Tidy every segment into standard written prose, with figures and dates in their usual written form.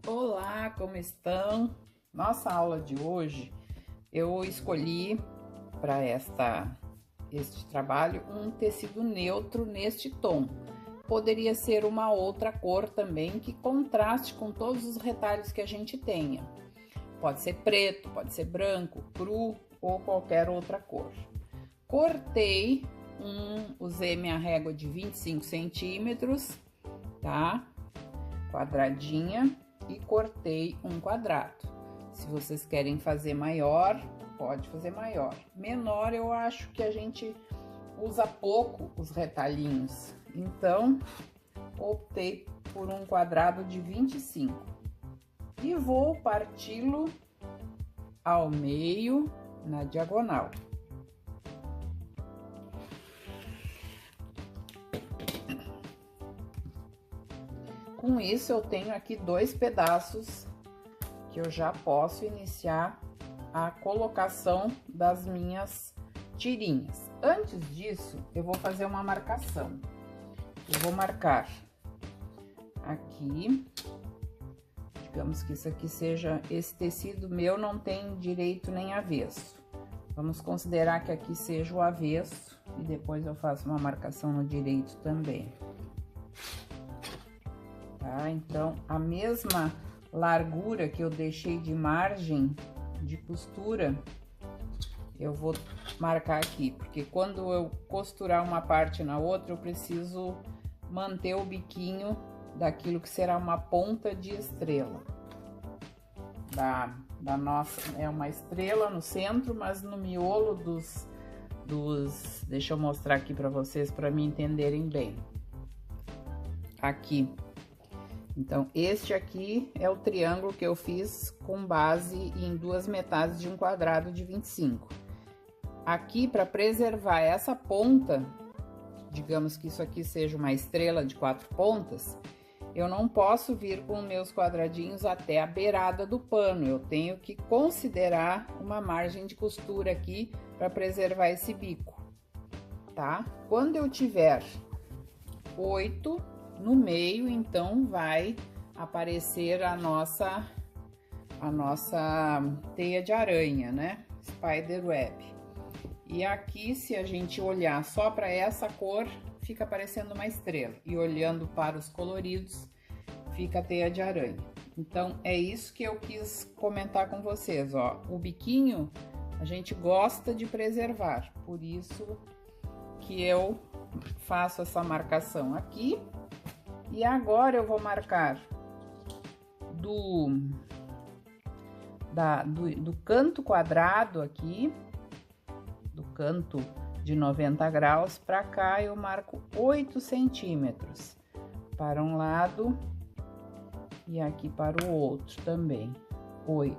Olá, como estão? Nossa aula de hoje, eu escolhi para este trabalho um tecido neutro neste tom. Poderia ser uma outra cor também que contraste com todos os retalhos que a gente tenha. Pode ser preto, pode ser branco, cru ou qualquer outra cor. Usei minha régua de 25 centímetros, tá? Quadradinha. E cortei um quadrado. Se vocês querem fazer maior, pode fazer maior. Menor, eu acho que a gente usa pouco os retalhinhos. Então, optei por um quadrado de 25. E vou parti-lo ao meio na diagonal. Com isso, eu tenho aqui 2 pedaços que eu já posso iniciar a colocação das minhas tirinhas. Antes disso, eu vou fazer uma marcação. Eu vou marcar aqui, digamos que isso aqui seja, esse tecido meu não tem direito nem avesso. Vamos considerar que aqui seja o avesso e depois eu faço uma marcação no direito também. Tá? Então, a mesma largura que eu deixei de margem de costura, eu vou marcar aqui, porque quando eu costurar uma parte na outra, eu preciso manter o biquinho daquilo que será uma ponta de estrela. Da nossa, é uma estrela no centro, mas no miolo deixa eu mostrar aqui para vocês, para me entenderem bem. Aqui. Então, este aqui é o triângulo que eu fiz com base em 2 metades de um quadrado de 25. Aqui, para preservar essa ponta, digamos que isso aqui seja uma estrela de 4 pontas, eu não posso vir com meus quadradinhos até a beirada do pano. Eu tenho que considerar uma margem de costura aqui para preservar esse bico, tá? Quando eu tiver 8 no meio, então vai aparecer a nossa teia de aranha, né? Spider web. E aqui, se a gente olhar só para essa cor, fica parecendo uma estrela. E olhando para os coloridos, fica a teia de aranha. Então, é isso que eu quis comentar com vocês, ó. O biquinho a gente gosta de preservar, por isso que eu faço essa marcação aqui. E agora eu vou marcar do canto quadrado aqui, do canto de 90 graus para cá, eu marco 8 centímetros para um lado e aqui para o outro também. 8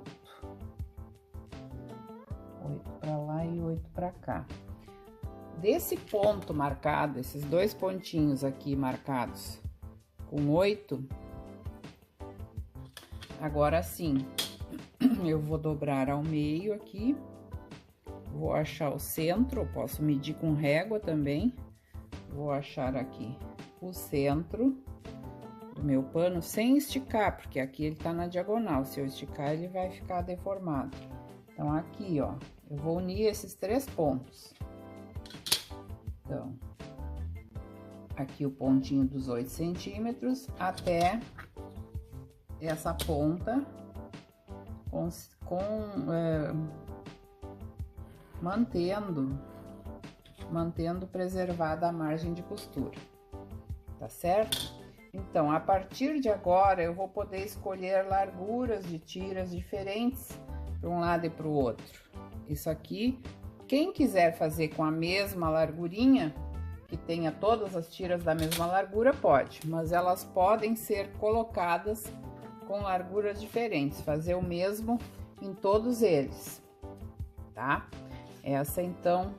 para lá e 8 para cá. Desse ponto marcado, esses 2 pontinhos aqui marcados com 8, agora sim, eu vou dobrar ao meio aqui, vou achar o centro, eu posso medir com régua também, vou achar aqui o centro do meu pano sem esticar, porque aqui ele tá na diagonal, se eu esticar ele vai ficar deformado. Então, aqui, ó, eu vou unir esses 3 pontos. Então, aqui o pontinho dos 8 centímetros até essa ponta, mantendo preservada a margem de costura, tá certo? Então, a partir de agora, eu vou poder escolher larguras de tiras diferentes para um lado e para o outro. Isso aqui, quem quiser fazer com a mesma largurinha, que tenha todas as tiras da mesma largura, pode, mas elas podem ser colocadas com larguras diferentes, fazer o mesmo em todos eles, tá? Essa, então,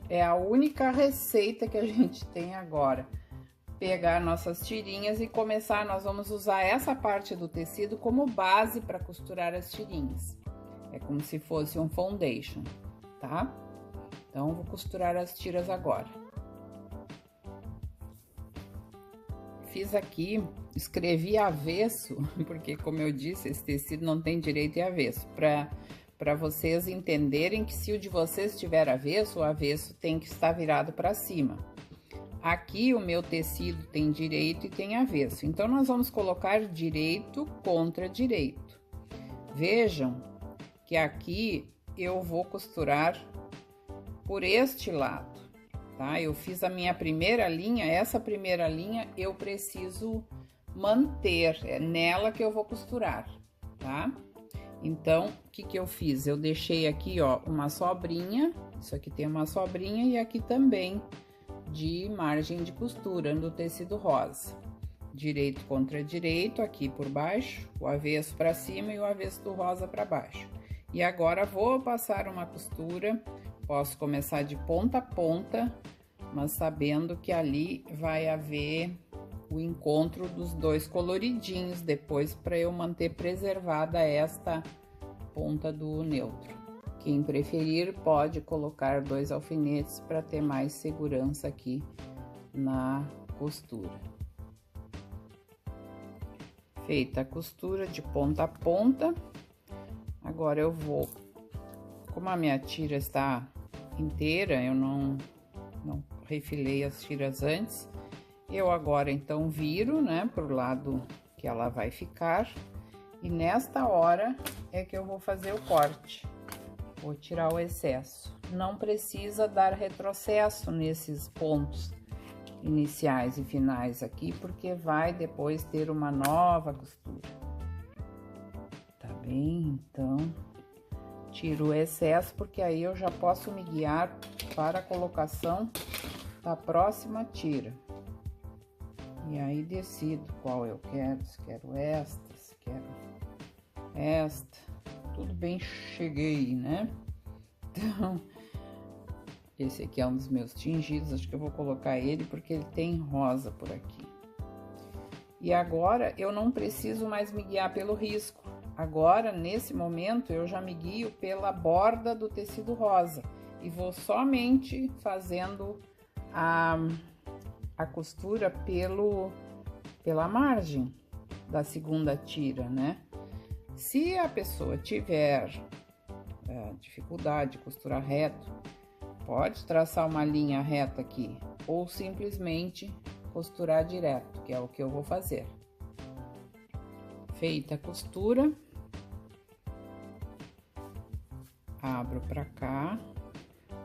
é a única receita que a gente tem agora. Pegar nossas tirinhas e começar, nós vamos usar essa parte do tecido como base para costurar as tirinhas. É como se fosse um foundation, tá? Então, vou costurar as tiras agora. fiz aqui, escrevi avesso, porque como eu disse, esse tecido não tem direito e avesso, para vocês entenderem que se o de vocês estiver avesso, o avesso tem que estar virado para cima. Aqui o meu tecido tem direito e tem avesso, então nós vamos colocar direito contra direito. Vejam que aqui eu vou costurar por este lado, tá? Eu fiz a minha primeira linha, essa primeira linha eu preciso manter, é nela que eu vou costurar, tá? Então, o que que eu fiz? Eu deixei aqui, ó, uma sobrinha, isso aqui tem uma sobrinha e aqui também de margem de costura do tecido rosa. Direito contra direito, aqui por baixo, o avesso para cima e o avesso do rosa para baixo. E agora vou passar uma costura, posso começar de ponta a ponta, mas sabendo que ali vai haver o encontro dos dois coloridinhos depois para eu manter preservada esta ponta do neutro. Quem preferir pode colocar 2 alfinetes para ter mais segurança aqui na costura. Feita a costura de ponta a ponta, agora eu vou, como a minha tira está inteira, eu não refilei as tiras antes, eu agora então viro, né, pro lado que ela vai ficar, e nesta hora é que eu vou fazer o corte. Vou tirar o excesso. Não precisa dar retrocesso nesses pontos iniciais e finais aqui, porque vai depois ter uma nova costura. Tá bem? Então, tiro o excesso, porque aí eu já posso me guiar para a colocação da próxima tira. E aí decido qual eu quero, se quero esta, se quero esta, tudo bem, cheguei, né? Então, esse aqui é um dos meus tingidos, acho que eu vou colocar ele porque ele tem rosa por aqui. E agora eu não preciso mais me guiar pelo risco. Agora, nesse momento, eu já me guio pela borda do tecido rosa e vou somente fazendo a costura pela margem da segunda tira, né? Se a pessoa tiver dificuldade de costurar reto, pode traçar uma linha reta aqui ou simplesmente costurar direto, que é o que eu vou fazer. Feita a costura, abro pra cá,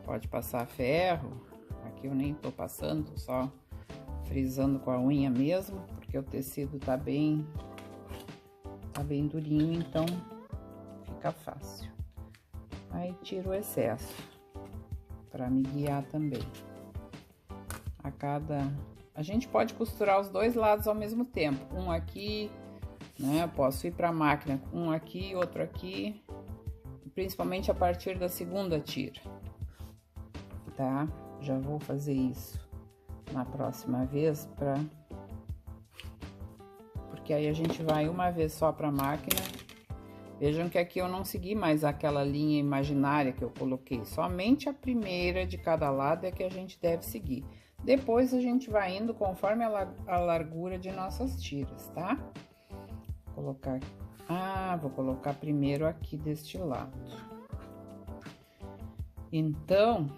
pode passar ferro, aqui eu nem tô passando, tô só frisando com a unha mesmo, porque o tecido tá bem durinho, então fica fácil. Aí tiro o excesso, para me guiar também. A gente pode costurar os dois lados ao mesmo tempo, um aqui, né? Eu posso ir para a máquina, um aqui, outro aqui, principalmente a partir da segunda tira, tá? Já vou fazer isso na próxima vez, porque aí a gente vai uma vez só para a máquina. Vejam que aqui eu não segui mais aquela linha imaginária que eu coloquei, somente a primeira de cada lado é que a gente deve seguir. Depois a gente vai indo conforme a largura de nossas tiras, tá? Vou colocar primeiro aqui deste lado. Então,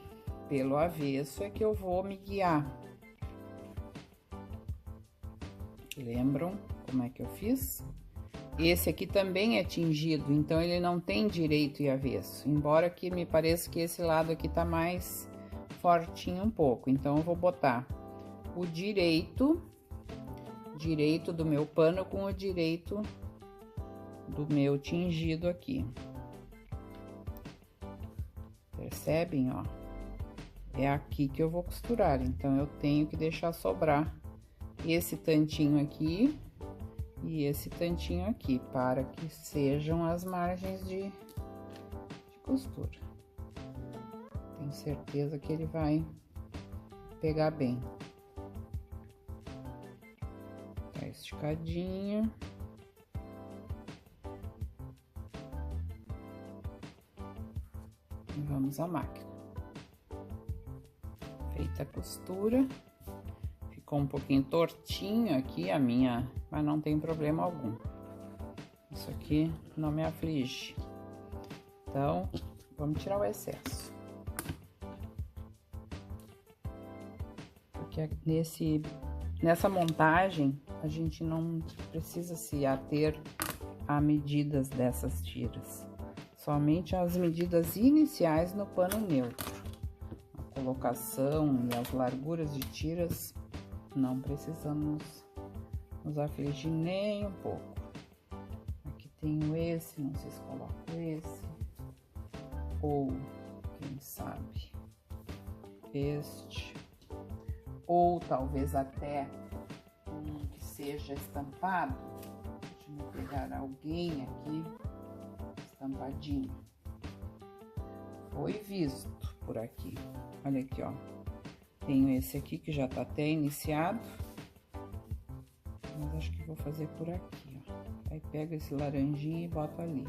pelo avesso é que eu vou me guiar. Lembram como é que eu fiz? Esse aqui também é tingido, então ele não tem direito e avesso, embora que me pareça que esse lado aqui tá mais fortinho um pouco. Então, eu vou botar o direito do meu pano com o direito do meu tingido aqui. Percebem, ó? É aqui que eu vou costurar, então eu tenho que deixar sobrar esse tantinho aqui e esse tantinho aqui, para que sejam as margens de costura. Tenho certeza que ele vai pegar bem. Tá esticadinho. E vamos à máquina. Feita a costura, ficou um pouquinho tortinho aqui a minha, mas não tem problema algum. Isso aqui não me aflige. Então, vamos tirar o excesso. Porque nessa montagem, a gente não precisa se ater a medidas dessas tiras. Somente as medidas iniciais no pano neutro. A colocação e as larguras de tiras, não precisamos nos afligir nem um pouco. Aqui tenho esse, não sei se coloco esse. Ou, quem sabe, este. Ou talvez até um que seja estampado. Deixa eu pegar alguém aqui, estampadinho. Foi visto por aqui. Olha aqui, ó. Tenho esse aqui que já tá até iniciado. Mas acho que vou fazer por aqui, ó. Aí pego esse laranjinha e boto ali.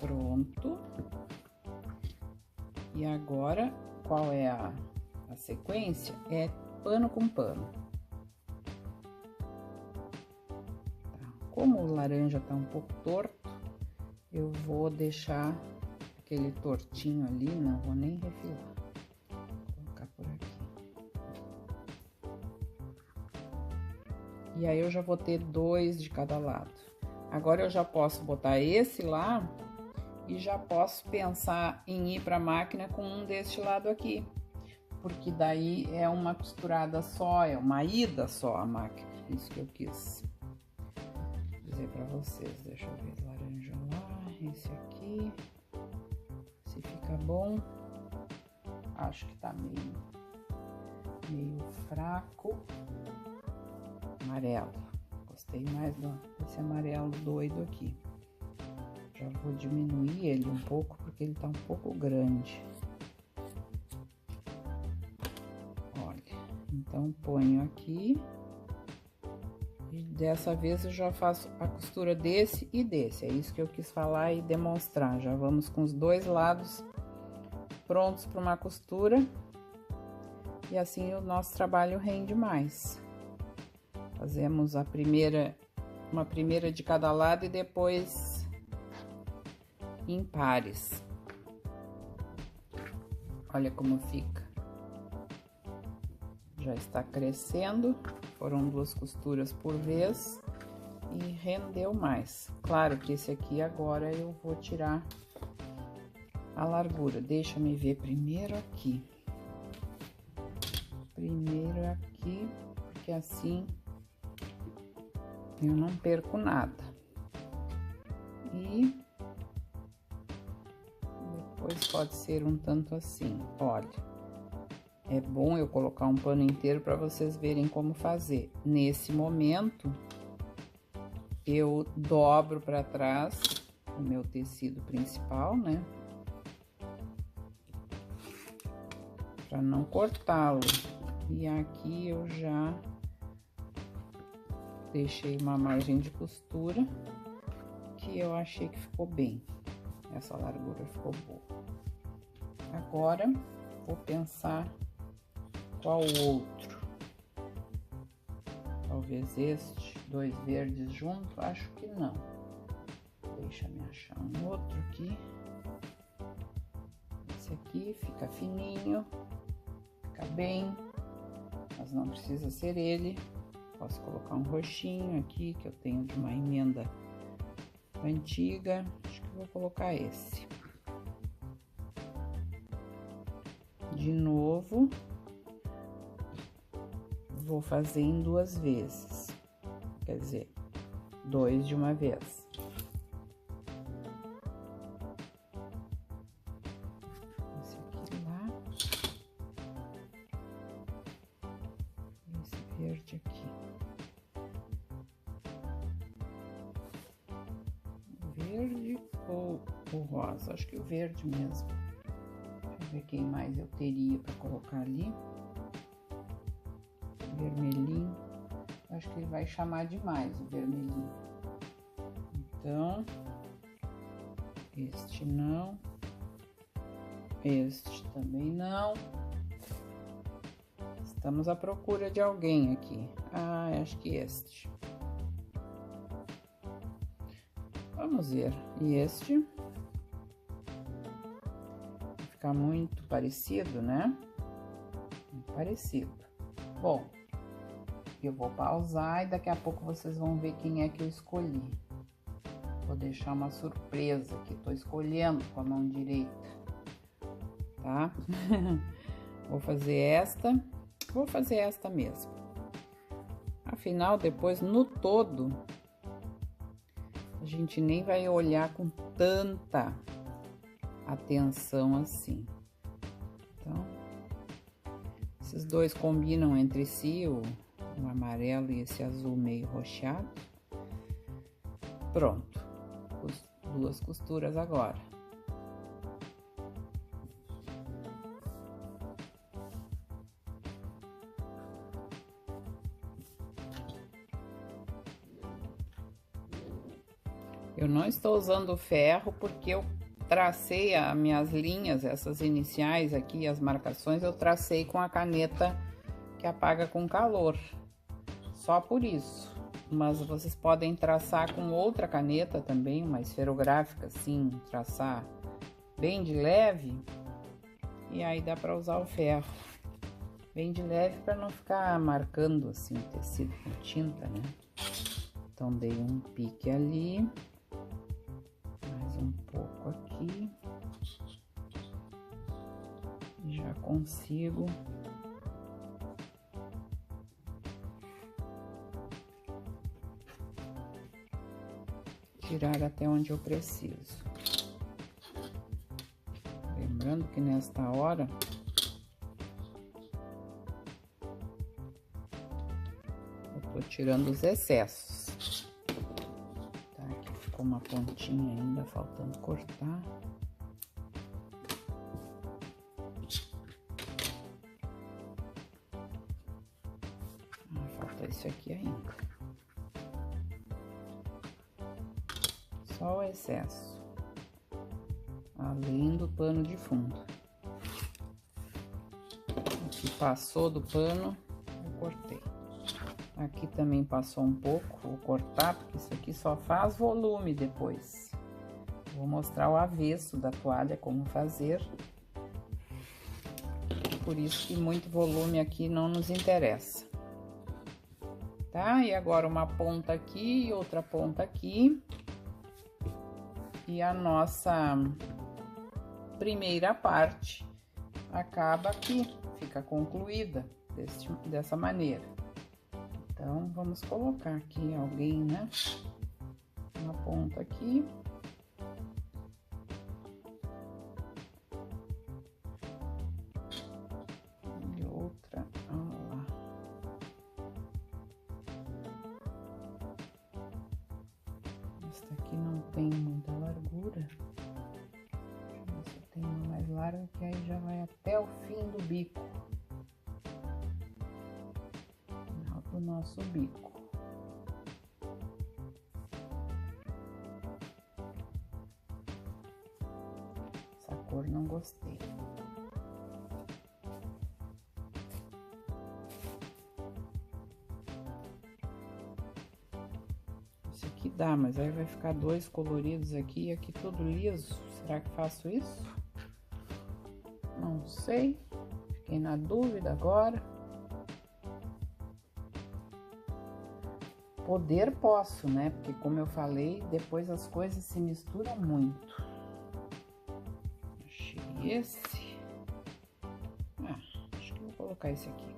Pronto. E agora, qual é a sequência? É pano com pano. Tá. Como o laranja tá um pouco torto, eu vou deixar aquele tortinho ali, não vou nem refilar. Vou colocar por aqui. E aí eu já vou ter 2 de cada lado. Agora eu já posso botar esse lá e já posso pensar em ir para a máquina com um deste lado aqui. Porque daí é uma costurada só, é uma ida só a máquina. Isso que eu quis dizer para vocês. Deixa eu ver, laranja lá, esse aqui. Se fica bom. Acho que tá meio fraco. Amarelo. Gostei mais desse amarelo doido aqui. Já vou diminuir ele um pouco, porque ele tá um pouco grande. Olha, então ponho aqui. E dessa vez eu já faço a costura desse e desse. É isso que eu quis falar e demonstrar. Já vamos com os 2 lados prontos para uma costura. E assim o nosso trabalho rende mais. Fazemos uma primeira de cada lado e depois em pares. Olha como fica. Já está crescendo, foram 2 costuras por vez e rendeu mais. Claro que esse aqui agora eu vou tirar a largura. Deixa me ver primeiro aqui. Primeiro aqui, porque assim eu não perco nada. E depois pode ser um tanto assim, olha. É bom eu colocar um pano inteiro para vocês verem como fazer. Nesse momento, eu dobro para trás o meu tecido principal, né? Para não cortá-lo. E aqui eu já deixei uma margem de costura que eu achei que ficou bem. Essa largura ficou boa. Agora, vou pensar qual outro. Talvez este, 2 verdes juntos, acho que não. Deixa eu achar um outro aqui. Esse aqui fica fininho, fica bem, mas não precisa ser ele. Posso colocar um roxinho aqui, que eu tenho de uma emenda antiga. Acho que vou colocar esse. De novo, vou fazer em 2 vezes, quer dizer, 2 de uma vez. Esse aqui lá, esse verde aqui. Verde ou o rosa? Acho que o verde mesmo. Deixa eu ver quem mais eu teria para colocar ali. Vermelhinho, acho que ele vai chamar demais o vermelhinho. Então, este não, este também não, Estamos à procura de alguém aqui. Ah, acho que este. Vamos ver. E este? Vai ficar muito parecido, né? Muito parecido. Bom, eu vou pausar e daqui a pouco vocês vão ver quem é que eu escolhi. Vou deixar uma surpresa que tô escolhendo com a mão direita, tá? Vou fazer esta mesmo. Afinal, depois no todo, a gente nem vai olhar com tanta atenção assim. Então, esses dois combinam entre si, o amarelo e esse azul meio roxeado. Pronto, duas costuras agora. Eu não estou usando ferro porque eu tracei as minhas linhas, essas iniciais aqui, as marcações, eu tracei com a caneta que apaga com calor. Só por isso. Mas vocês podem traçar com outra caneta também, uma esferográfica, assim, traçar bem de leve. E aí dá para usar o ferro. Bem de leve para não ficar marcando assim o tecido com tinta, né? Então, dei um pique ali. Mais um pouco aqui. Já consigo tirar até onde eu preciso. Lembrando que nesta hora eu tô tirando os excessos. Tá, aqui ficou uma pontinha ainda faltando cortar. Falta isso aqui ainda. Só o excesso, além do pano de fundo. O que passou do pano, eu cortei. Aqui também passou um pouco, vou cortar, porque isso aqui só faz volume depois. Vou mostrar o avesso da toalha, como fazer. Por isso que muito volume aqui não nos interessa. Tá? E agora uma ponta aqui e outra ponta aqui. E a nossa primeira parte acaba aqui, fica concluída dessa maneira. Então, vamos colocar aqui alguém, né? Uma ponta aqui. E outra lá. Esta aqui não tem muita largura. Deixa eu ver se eu tenho uma mais larga, que aí já vai até o fim do bico. Final do nosso bico. Essa cor não gostei. Aqui dá, mas aí vai ficar dois coloridos aqui e aqui tudo liso. Será que faço isso? Não sei. Fiquei na dúvida agora. Poder posso, né? Porque como eu falei, depois as coisas se misturam muito. Achei esse. Ah, acho que vou colocar esse aqui.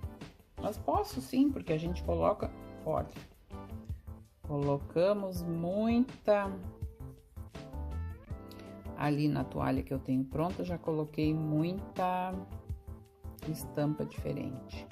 Mas posso sim, porque a gente coloca... Olha... Colocamos muita... Ali na toalha que eu tenho pronta, já coloquei muita estampa diferente.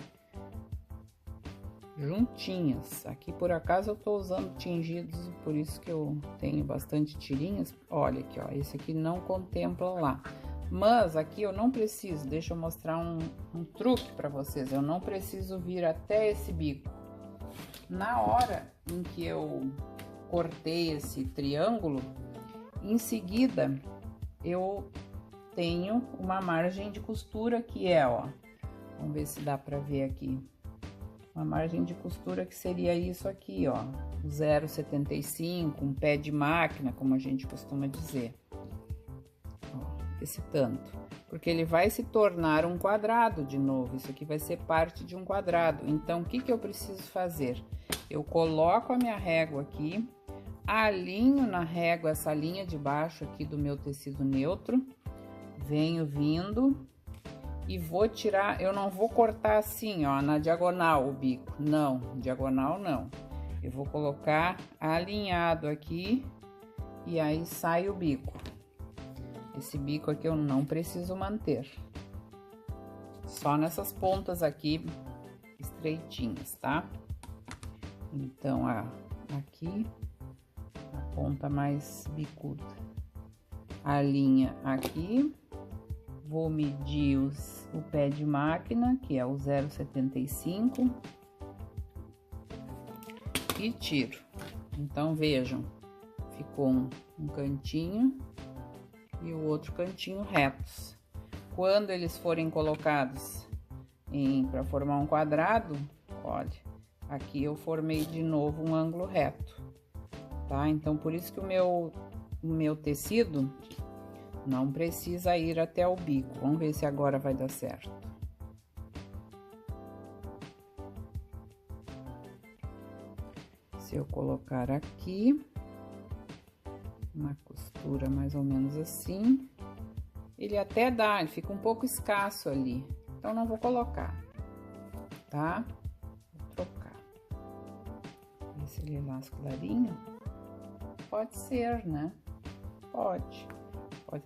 Juntinhas. Aqui, por acaso, eu tô usando tingidos, por isso que eu tenho bastante tirinhas. Olha aqui, ó, esse aqui não contempla lá. Mas aqui eu não preciso, deixa eu mostrar um truque pra vocês. Eu não preciso vir até esse bico. Na hora em que eu cortei esse triângulo, em seguida eu tenho uma margem de costura que é, ó, Vamos ver se dá pra ver aqui. Uma margem de costura que seria isso aqui, ó. 0,75, um pé de máquina, como a gente costuma dizer. Ó, esse tanto. Porque ele vai se tornar um quadrado de novo. Isso aqui vai ser parte de um quadrado. Então, o que que eu preciso fazer? Eu coloco a minha régua aqui, alinho na régua essa linha de baixo aqui do meu tecido neutro, venho vindo e vou tirar, eu não vou cortar assim, ó, na diagonal o bico, não, diagonal não. Eu vou colocar alinhado aqui e aí sai o bico. Esse bico aqui eu não preciso manter. Só nessas pontas aqui estreitinhas, tá? Então, aqui, a ponta mais bicuda. A linha aqui, vou medir o pé de máquina, que é o 0,75, e tiro. Então, vejam, ficou um cantinho e o outro cantinho retos. Quando eles forem colocados para formar um quadrado, olha, aqui eu formei de novo um ângulo reto, tá? Então, por isso que o meu tecido não precisa ir até o bico. Vamos ver se agora vai dar certo. Se eu colocar aqui, uma costura mais ou menos assim, ele até dá, ele fica um pouco escasso ali. Então, não vou colocar, tá? Esse elástico clarinho, pode ser, né? Pode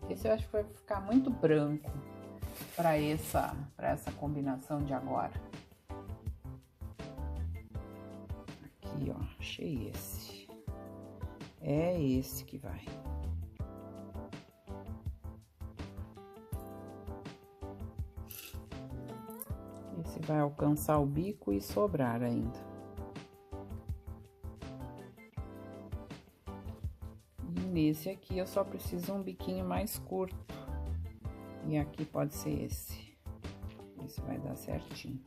ter, eu acho que vai ficar muito branco para essa combinação de agora. Aqui, ó, achei esse. É esse que vai. Esse vai alcançar o bico e sobrar ainda. Nesse aqui eu só preciso um biquinho mais curto. E aqui pode ser esse. Esse vai dar certinho.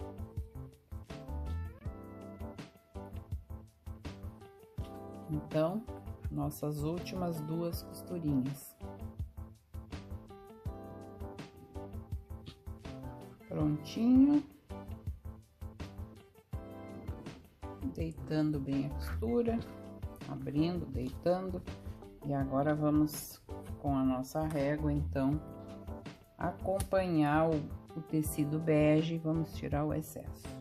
Então, nossas últimas duas costurinhas. Prontinho. Deitando bem a costura. Abrindo, deitando. E agora vamos com a nossa régua, então, acompanhar o tecido bege e vamos tirar o excesso.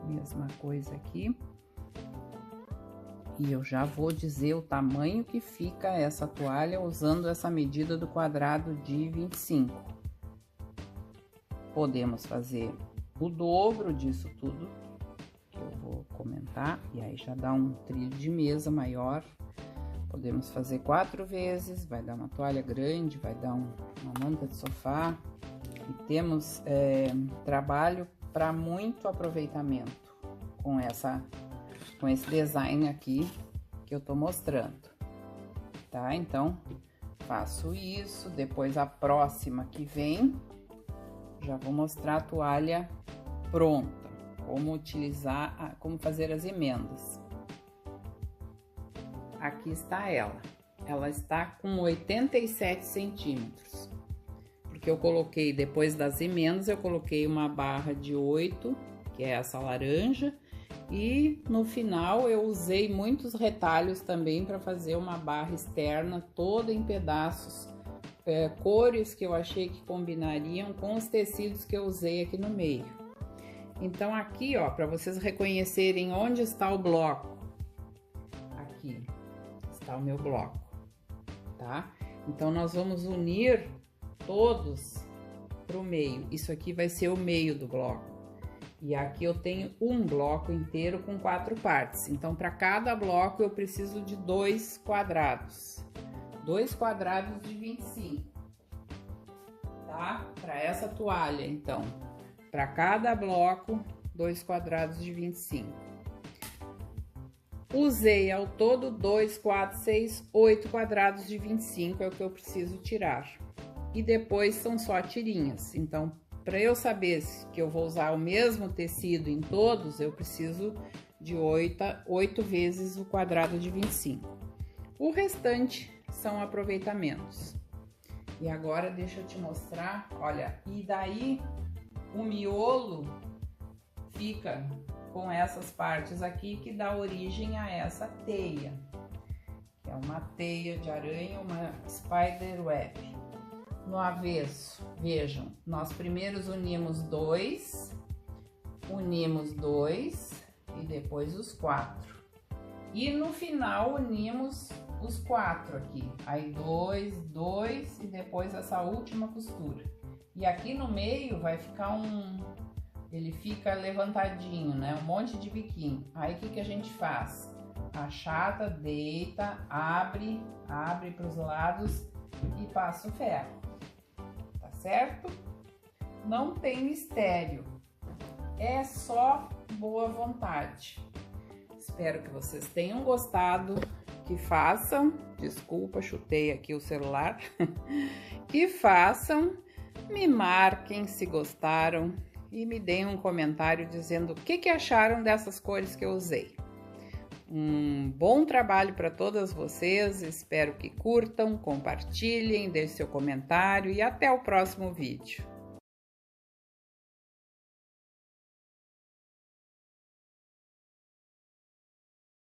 Mesma coisa aqui. E eu já vou dizer o tamanho que fica essa toalha usando essa medida do quadrado de 25. Podemos fazer o dobro disso tudo, que eu vou comentar, e aí já dá um trilho de mesa maior. Podemos fazer 4 vezes, vai dar uma toalha grande, vai dar uma manta de sofá. E temos trabalho para muito aproveitamento com esse design aqui que eu tô mostrando, tá? Então, faço isso, depois a próxima que vem, já vou mostrar a toalha pronta, como utilizar, como fazer as emendas. Aqui está ela está com 87 centímetros. Que eu coloquei, depois das emendas, eu coloquei uma barra de 8, que é essa laranja, e no final eu usei muitos retalhos também para fazer uma barra externa toda em pedaços, cores que eu achei que combinariam com os tecidos que eu usei aqui no meio. Então aqui, ó, para vocês reconhecerem onde está o bloco, aqui está o meu bloco, tá? Então nós vamos unir todos pro meio. Isso aqui vai ser o meio do bloco. E aqui eu tenho um bloco inteiro com 4 partes. Então, para cada bloco eu preciso de 2 quadrados. 2 quadrados de 25, tá? Para essa toalha, então, para cada bloco, 2 quadrados de 25. Usei ao todo 2, 4, 6, 8 quadrados de 25, é o que eu preciso tirar. E depois são só tirinhas, então, para eu saber que eu vou usar o mesmo tecido em todos, eu preciso de 8 vezes o quadrado de 25. O restante são aproveitamentos. E agora deixa eu te mostrar, olha, e daí o miolo fica com essas partes aqui que dá origem a essa teia, que é uma teia de aranha, uma spider web. No avesso, vejam, nós primeiros unimos 2 e depois os 4. E no final unimos os 4 aqui, aí 2 e depois essa última costura. E aqui no meio vai ficar ele fica levantadinho, né? Um monte de biquinho. Aí o que que a gente faz? Achata, deita, abre para os lados e passa o ferro, tá certo? Não tem mistério, é só boa vontade. Espero que vocês tenham gostado, que façam, desculpa, chutei aqui o celular, que façam, me marquem se gostaram e me deem um comentário dizendo o que acharam dessas cores que eu usei. Um bom trabalho para todas vocês, espero que curtam, compartilhem, deixem seu comentário e até o próximo vídeo.